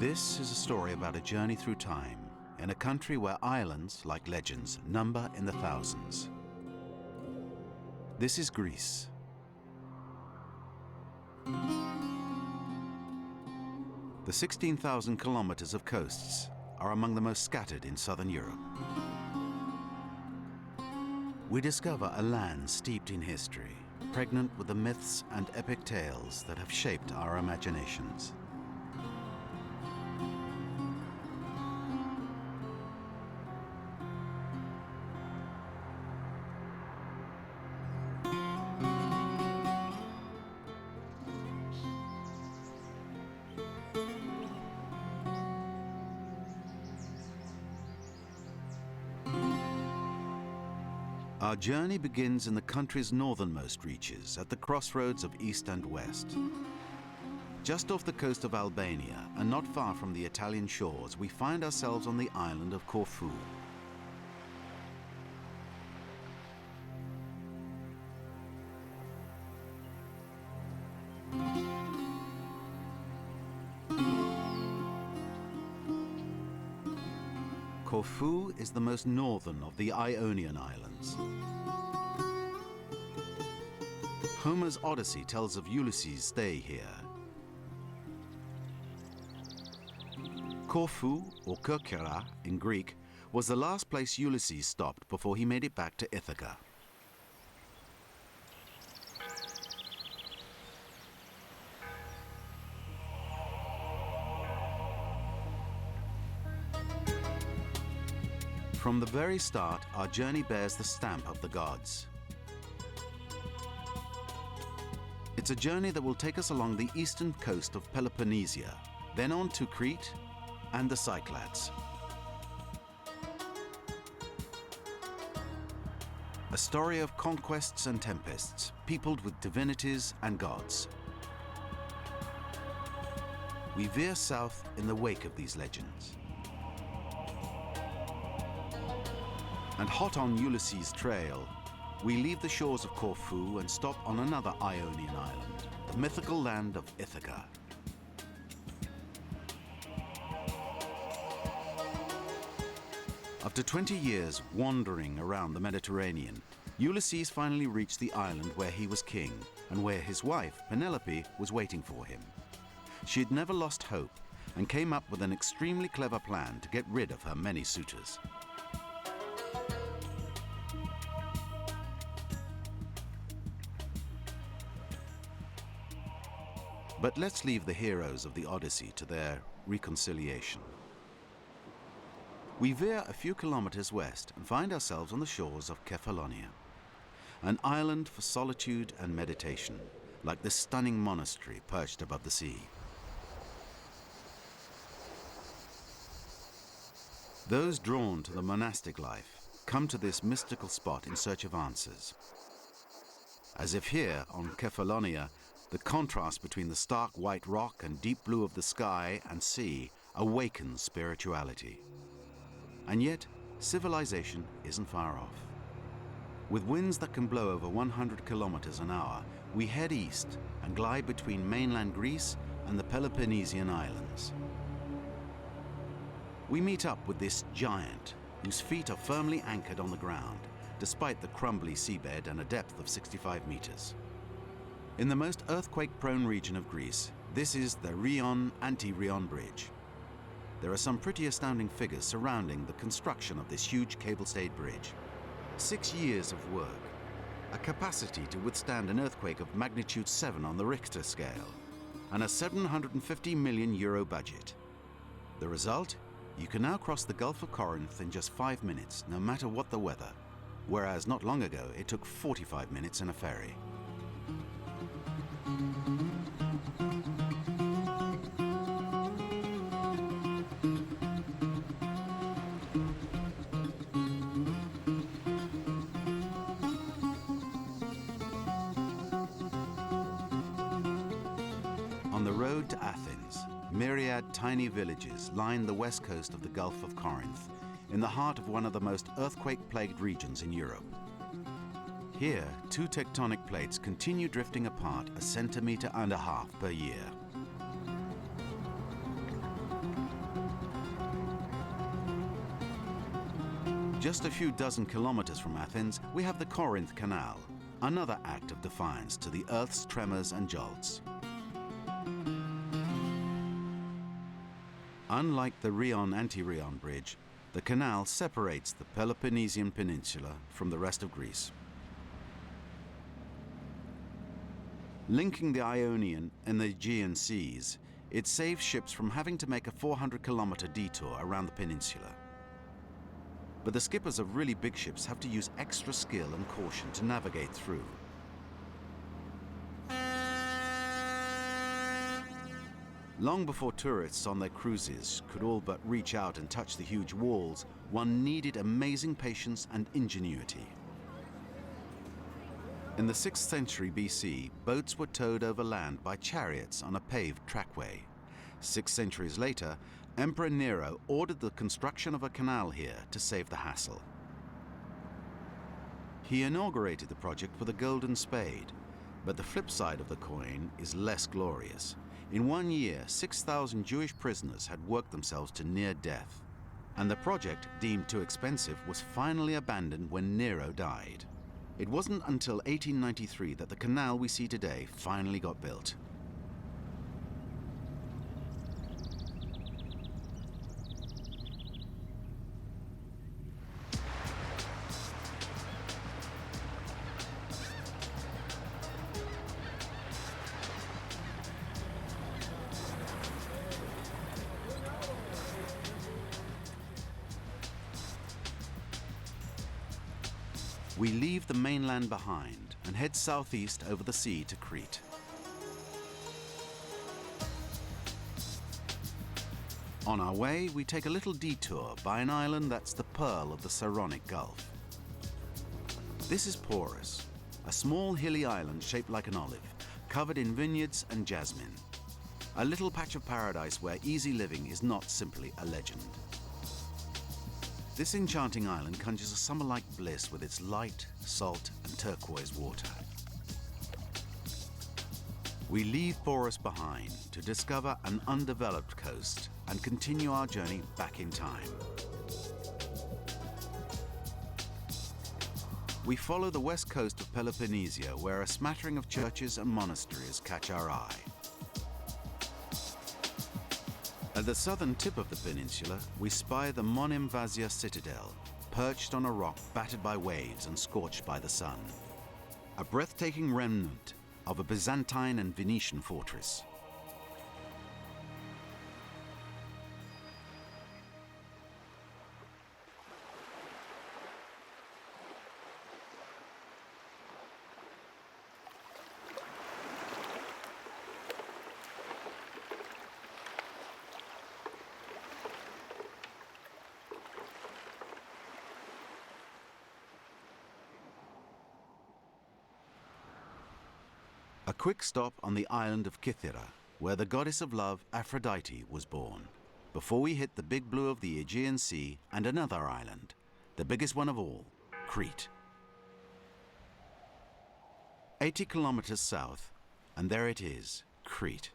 This is a story about a journey through time in a country where islands, like legends, number in the thousands. This is Greece. The 16,000 kilometers of coasts are among the most scattered in southern Europe. We discover a land steeped in history, pregnant with the myths and epic tales that have shaped our imaginations. Our journey begins in the country's northernmost reaches, at the crossroads of east and west. Just off the coast of Albania, and not far from the Italian shores, we find ourselves on the island of Corfu. Corfu is the most northern of the Ionian Islands. Homer's Odyssey tells of Ulysses' stay here. Corfu, or Kerkyra in Greek, was the last place Ulysses stopped before he made it back to Ithaca. From the very start, our journey bears the stamp of the gods. It's a journey that will take us along the eastern coast of Peloponnesia, then on to Crete and the Cyclades. A story of conquests and tempests, peopled with divinities and gods. We veer south in the wake of these legends. And hot on Ulysses' trail, we leave the shores of Corfu and stop on another Ionian island, the mythical land of Ithaca. After 20 years wandering around the Mediterranean, Ulysses finally reached the island where he was king and where his wife, Penelope, was waiting for him. She had never lost hope and came up with an extremely clever plan to get rid of her many suitors. But let's leave the heroes of the Odyssey to their reconciliation. We veer a few kilometers west and find ourselves on the shores of Kefalonia, an island for solitude and meditation, like this stunning monastery perched above the sea. Those drawn to the monastic life come to this mystical spot in search of answers. As if here on Kefalonia, the contrast between the stark white rock and deep blue of the sky and sea awakens spirituality. And yet, civilization isn't far off. With winds that can blow over 100 kilometers an hour, we head east and glide between mainland Greece and the Peloponnesian Islands. We meet up with this giant, whose feet are firmly anchored on the ground, despite the crumbly seabed and a depth of 65 meters. In the most earthquake-prone region of Greece, this is the Rion-Anti-Rion Bridge. There are some pretty astounding figures surrounding the construction of this huge cable-stayed bridge. 6 years of work, a capacity to withstand an earthquake of magnitude 7 on the Richter scale, and a €750 million budget. The result? You can now cross the Gulf of Corinth in just 5 minutes, no matter what the weather, whereas not long ago it took 45 minutes in a ferry. On the road to Athens, myriad tiny villages line the west coast of the Gulf of Corinth, in the heart of one of the most earthquake-plagued regions in Europe. Here, two tectonic plates continue drifting apart 1.5 centimeters per year. Just a few dozen kilometers from Athens, we have the Corinth Canal, another act of defiance to the Earth's tremors and jolts. Unlike the Rion-Antirion Bridge, the canal separates the Peloponnesian Peninsula from the rest of Greece. Linking the Ionian and the Aegean Seas, it saves ships from having to make a 400-kilometer detour around the peninsula. But the skippers of really big ships have to use extra skill and caution to navigate through. Long before tourists on their cruises could all but reach out and touch the huge walls, one needed amazing patience and ingenuity. In the 6th century BC, boats were towed over land by chariots on a paved trackway. 6 centuries later, Emperor Nero ordered the construction of a canal here to save the hassle. He inaugurated the project with a golden spade, but the flip side of the coin is less glorious. In 1 year, 6,000 Jewish prisoners had worked themselves to near death, and the project, deemed too expensive, was finally abandoned when Nero died. It wasn't until 1893 that the canal we see today finally got built. We leave the mainland behind and head southeast over the sea to Crete. On our way, we take a little detour by an island that's the pearl of the Saronic Gulf. This is Porus, a small hilly island shaped like an olive, covered in vineyards and jasmine. A little patch of paradise where easy living is not simply a legend. This enchanting island conjures a summer-like bliss with its light, salt, and turquoise water. We leave Porus behind to discover an undeveloped coast and continue our journey back in time. We follow the west coast of Peloponnesia, where a smattering of churches and monasteries catch our eye. At the southern tip of the peninsula, we spy the Monemvasia citadel, perched on a rock battered by waves and scorched by the sun. A breathtaking remnant of a Byzantine and Venetian fortress. A quick stop on the island of Kythera, where the goddess of love, Aphrodite, was born, before we hit the big blue of the Aegean Sea and another island, the biggest one of all, Crete. 80 kilometers south, and there it is, Crete.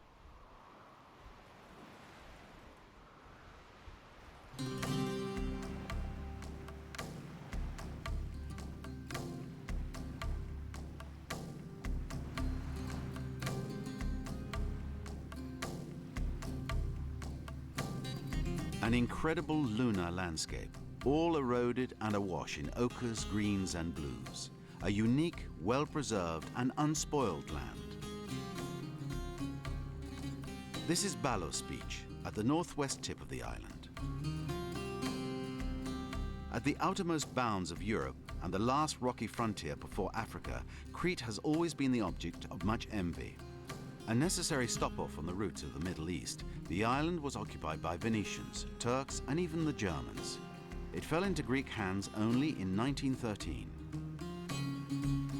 An incredible lunar landscape, all eroded and awash in ochres, greens, and blues. A unique, well-preserved, and unspoiled land. This is Balos Beach, at the northwest tip of the island. At the outermost bounds of Europe and the last rocky frontier before Africa, Crete has always been the object of much envy. A necessary stop-off on the route to the Middle East, the island was occupied by Venetians, Turks, and even the Germans. It fell into Greek hands only in 1913.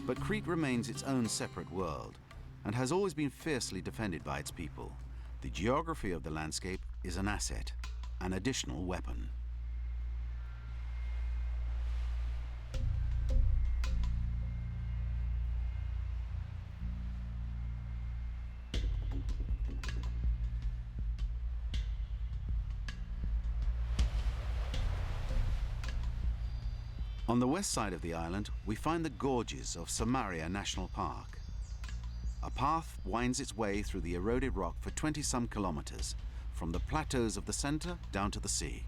But Crete remains its own separate world and has always been fiercely defended by its people. The geography of the landscape is an asset, an additional weapon. On the west side of the island, we find the gorges of Samaria National Park. A path winds its way through the eroded rock for 20-some kilometers, from the plateaus of the center down to the sea.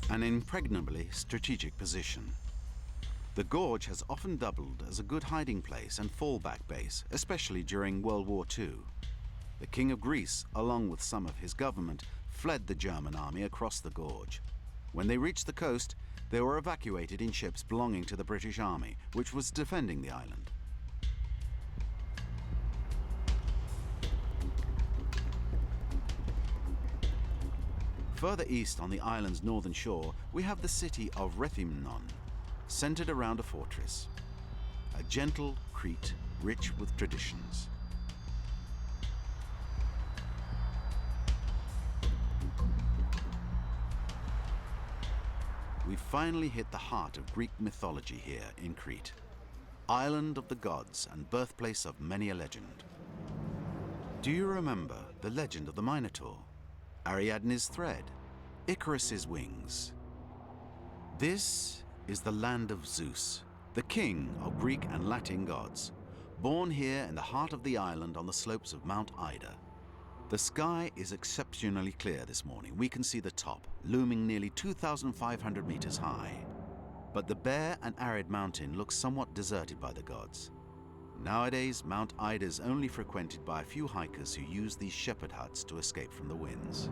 An impregnably strategic position. The gorge has often doubled as a good hiding place and fallback base, especially during World War II. The King of Greece, along with some of his government, fled the German army across the gorge. When they reached the coast, they were evacuated in ships belonging to the British Army, which was defending the island. Further east on the island's northern shore, we have the city of Rethymnon, centered around a fortress. A gentle Crete, rich with traditions. We finally hit the heart of Greek mythology here in Crete. Island of the gods and birthplace of many a legend. Do you remember the legend of the Minotaur? Ariadne's thread, Icarus's wings. This is the land of Zeus, the king of Greek and Latin gods, born here in the heart of the island on the slopes of Mount Ida. The sky is exceptionally clear this morning. We can see the top, looming nearly 2,500 meters high. But the bare and arid mountain looks somewhat deserted by the gods. Nowadays, Mount Ida is only frequented by a few hikers who use these shepherd huts to escape from the winds.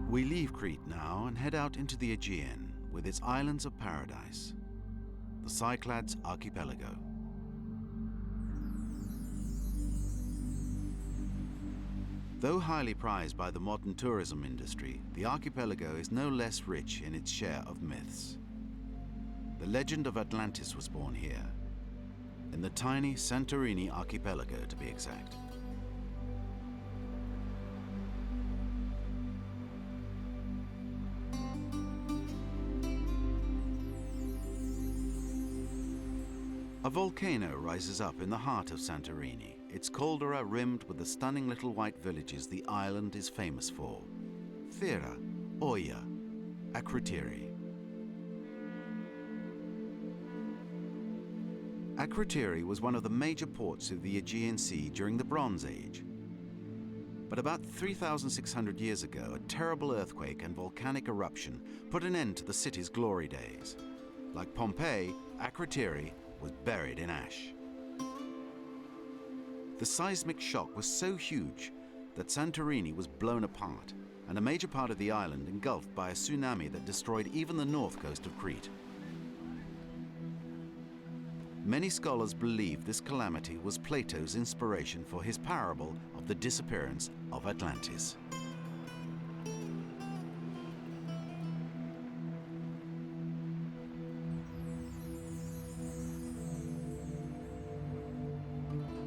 We leave Crete now and head out into the Aegean with its islands of paradise, the Cyclades archipelago. Though highly prized by the modern tourism industry, the archipelago is no less rich in its share of myths. The legend of Atlantis was born here, in the tiny Santorini archipelago to be exact. A volcano rises up in the heart of Santorini, its caldera rimmed with the stunning little white villages the island is famous for: Thera, Oia, Akrotiri. Akrotiri was one of the major ports of the Aegean Sea during the Bronze Age. But about 3,600 years ago, a terrible earthquake and volcanic eruption put an end to the city's glory days. Like Pompeii, Akrotiri was buried in ash. The seismic shock was so huge that Santorini was blown apart, and a major part of the island engulfed by a tsunami that destroyed even the north coast of Crete. Many scholars believe this calamity was Plato's inspiration for his parable of the disappearance of Atlantis.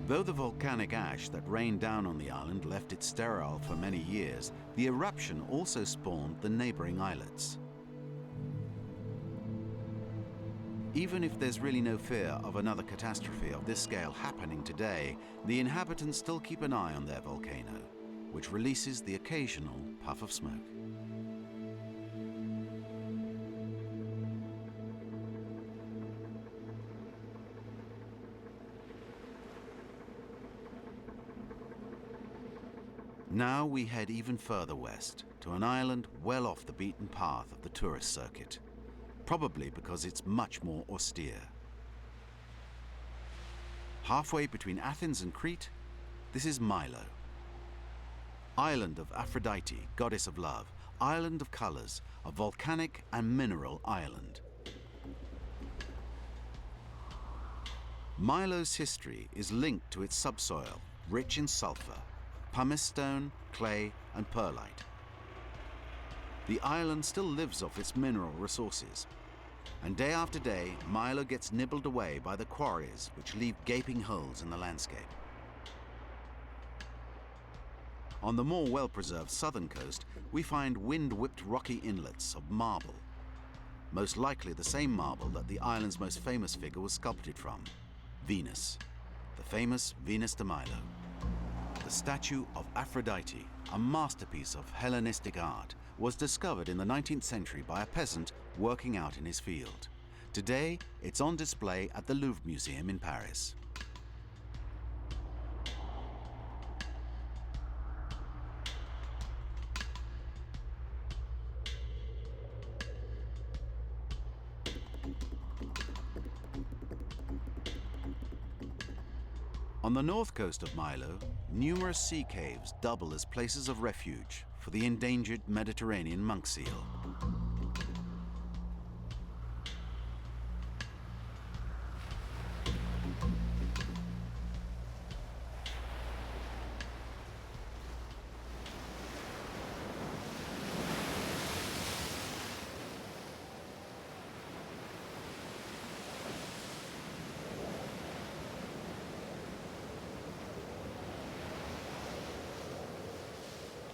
Though the volcanic ash that rained down on the island left it sterile for many years, the eruption also spawned the neighboring islets. Even if there's really no fear of another catastrophe of this scale happening today, the inhabitants still keep an eye on their volcano, which releases the occasional puff of smoke. Now we head even further west, to an island well off the beaten path of the tourist circuit, probably because it's much more austere. Halfway between Athens and Crete, this is Milo. Island of Aphrodite, goddess of love, island of colors, a volcanic and mineral island. Milo's history is linked to its subsoil, rich in sulfur, pumice stone, clay, and perlite. The island still lives off its mineral resources. And day after day, Milo gets nibbled away by the quarries which leave gaping holes in the landscape. On the more well-preserved southern coast, we find wind-whipped rocky inlets of marble, most likely the same marble that the island's most famous figure was sculpted from, Venus, the famous Venus de Milo. The statue of Aphrodite, a masterpiece of Hellenistic art, was discovered in the 19th century by a peasant working out in his field. Today, it's on display at the Louvre Museum in Paris. On the north coast of Milo, numerous sea caves double as places of refuge for the endangered Mediterranean monk seal.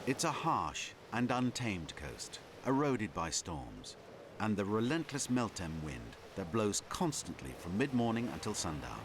It's a harsh and untamed coast, eroded by storms, and the relentless Meltem wind that blows constantly from mid-morning until sundown.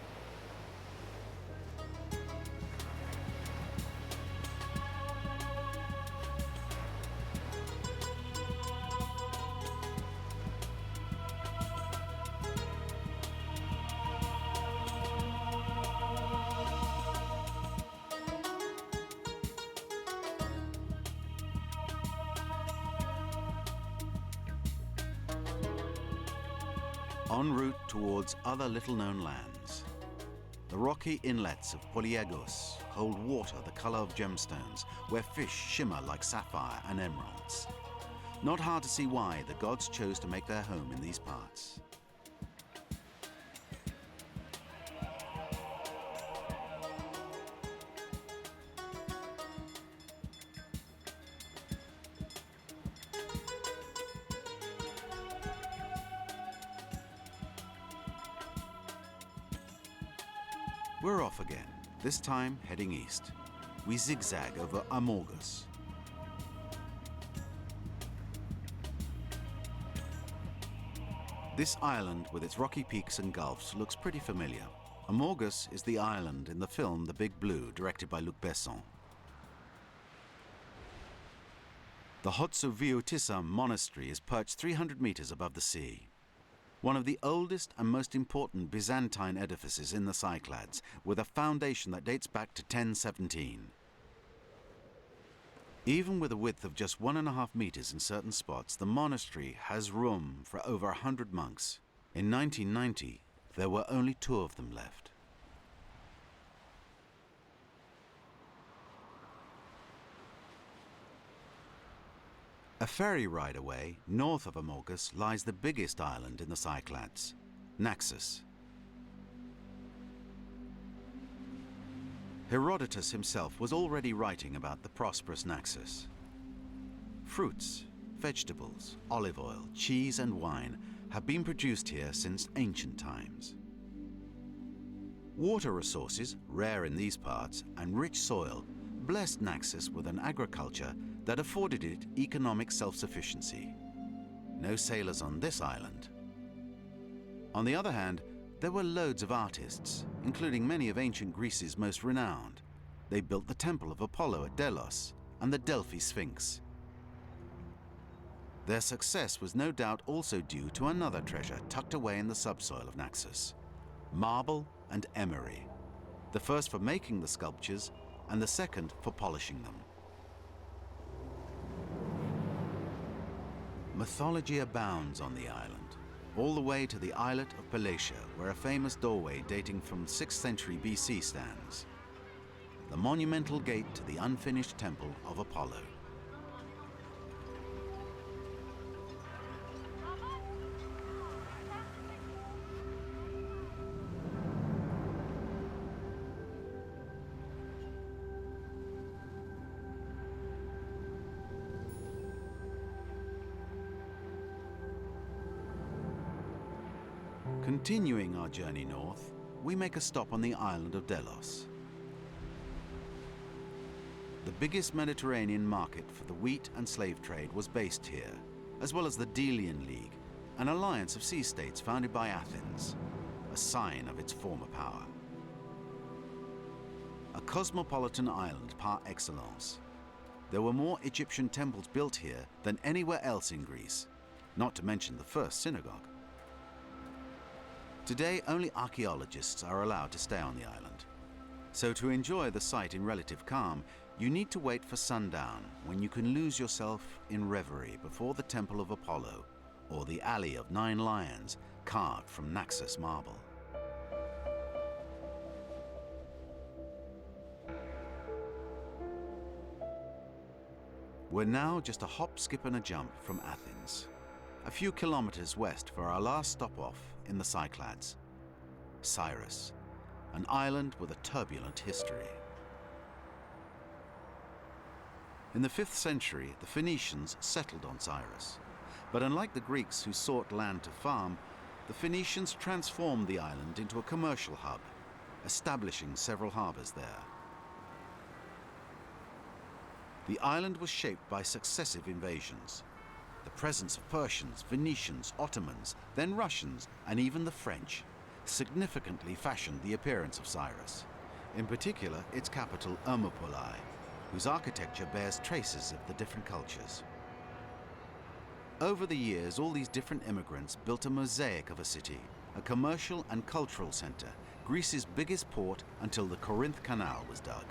En route towards other little-known lands, the rocky inlets of Poliegos hold water the color of gemstones, where fish shimmer like sapphire and emeralds. Not hard to see why the gods chose to make their home in these parts. We're off again, this time heading east. We zigzag over Amorgos. This island with its rocky peaks and gulfs looks pretty familiar. Amorgos is the island in the film The Big Blue, directed by Luc Besson. The Hotsoviotissa monastery is perched 300 meters above the sea. One of the oldest and most important Byzantine edifices in the Cyclades, with a foundation that dates back to 1017. Even with a width of just 1.5 meters in certain spots, the monastery has room for over 100 monks. In 1990, there were only 2 of them left. A ferry ride away, north of Amorgos, lies the biggest island in the Cyclades, Naxos. Herodotus himself was already writing about the prosperous Naxos. Fruits, vegetables, olive oil, cheese and wine have been produced here since ancient times. Water resources, rare in these parts, and rich soil blessed Naxos with an agriculture that afforded it economic self-sufficiency. No sailors on this island. On the other hand, there were loads of artists, including many of ancient Greece's most renowned. They built the temple of Apollo at Delos and the Delphi Sphinx. Their success was no doubt also due to another treasure tucked away in the subsoil of Naxos: marble and emery, the first for making the sculptures and the second for polishing them. Mythology abounds on the island, all the way to the islet of Palatia, where a famous doorway dating from 6th century BC stands, the monumental gate to the unfinished temple of Apollo. Continuing our journey north, we make a stop on the island of Delos. The biggest Mediterranean market for the wheat and slave trade was based here, as well as the Delian League, an alliance of sea-states founded by Athens, a sign of its former power. A cosmopolitan island par excellence. There were more Egyptian temples built here than anywhere else in Greece, not to mention the first synagogue. Today, only archaeologists are allowed to stay on the island. So to enjoy the site in relative calm, you need to wait for sundown, when you can lose yourself in reverie before the Temple of Apollo, or the Alley of 9 Lions carved from Naxos marble. We're now just a hop, skip and a jump from Athens, a few kilometers west for our last stop-off in the Cyclades, Cyrus, an island with a turbulent history. In the 5th century, the Phoenicians settled on Cyrus, but unlike the Greeks who sought land to farm, the Phoenicians transformed the island into a commercial hub, establishing several harbors there. The island was shaped by successive invasions. The presence of Persians, Venetians, Ottomans, then Russians, and even the French significantly fashioned the appearance of Cyrus, in particular its capital Hermopolae, whose architecture bears traces of the different cultures. Over the years, all these different immigrants built a mosaic of a city, a commercial and cultural center, Greece's biggest port until the Corinth Canal was dug.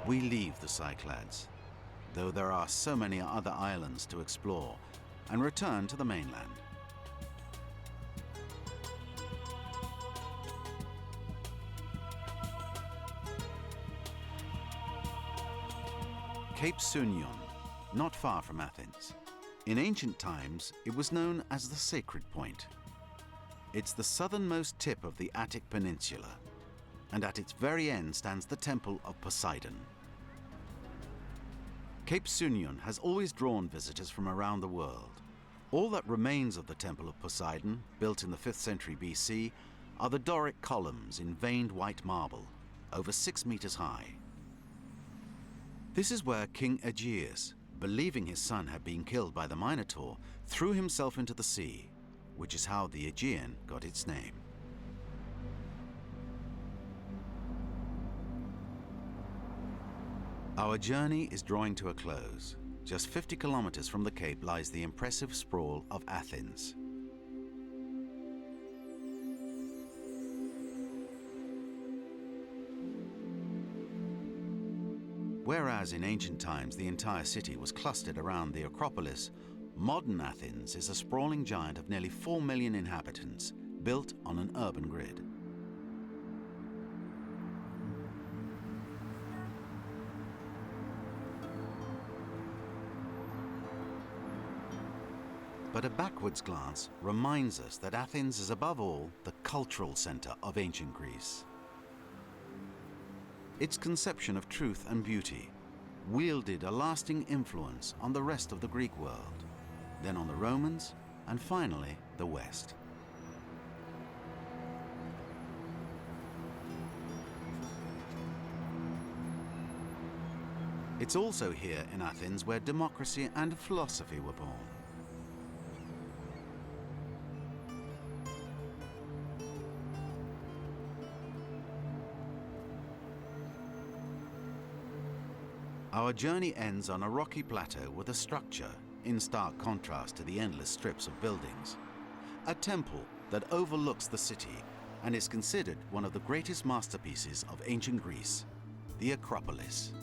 We leave the Cyclades, though there are so many other islands to explore, and return to the mainland. Cape Sunion, not far from Athens. In ancient times, it was known as the Sacred Point. It's the southernmost tip of the Attic Peninsula, and at its very end stands the Temple of Poseidon. Cape Sunion has always drawn visitors from around the world. All that remains of the Temple of Poseidon, built in the 5th century BC, are the Doric columns in veined white marble, over 6 meters high. This is where King Aegeus, believing his son had been killed by the Minotaur, threw himself into the sea, which is how the Aegean got its name. Our journey is drawing to a close. Just 50 kilometers from the Cape lies the impressive sprawl of Athens. Whereas in ancient times the entire city was clustered around the Acropolis, modern Athens is a sprawling giant of nearly 4 million inhabitants, built on an urban grid. But a backwards glance reminds us that Athens is above all the cultural center of ancient Greece. Its conception of truth and beauty wielded a lasting influence on the rest of the Greek world, then on the Romans, and finally the West. It's also here in Athens where democracy and philosophy were born. Our journey ends on a rocky plateau with a structure in stark contrast to the endless strips of buildings. A temple that overlooks the city and is considered one of the greatest masterpieces of ancient Greece, the Acropolis.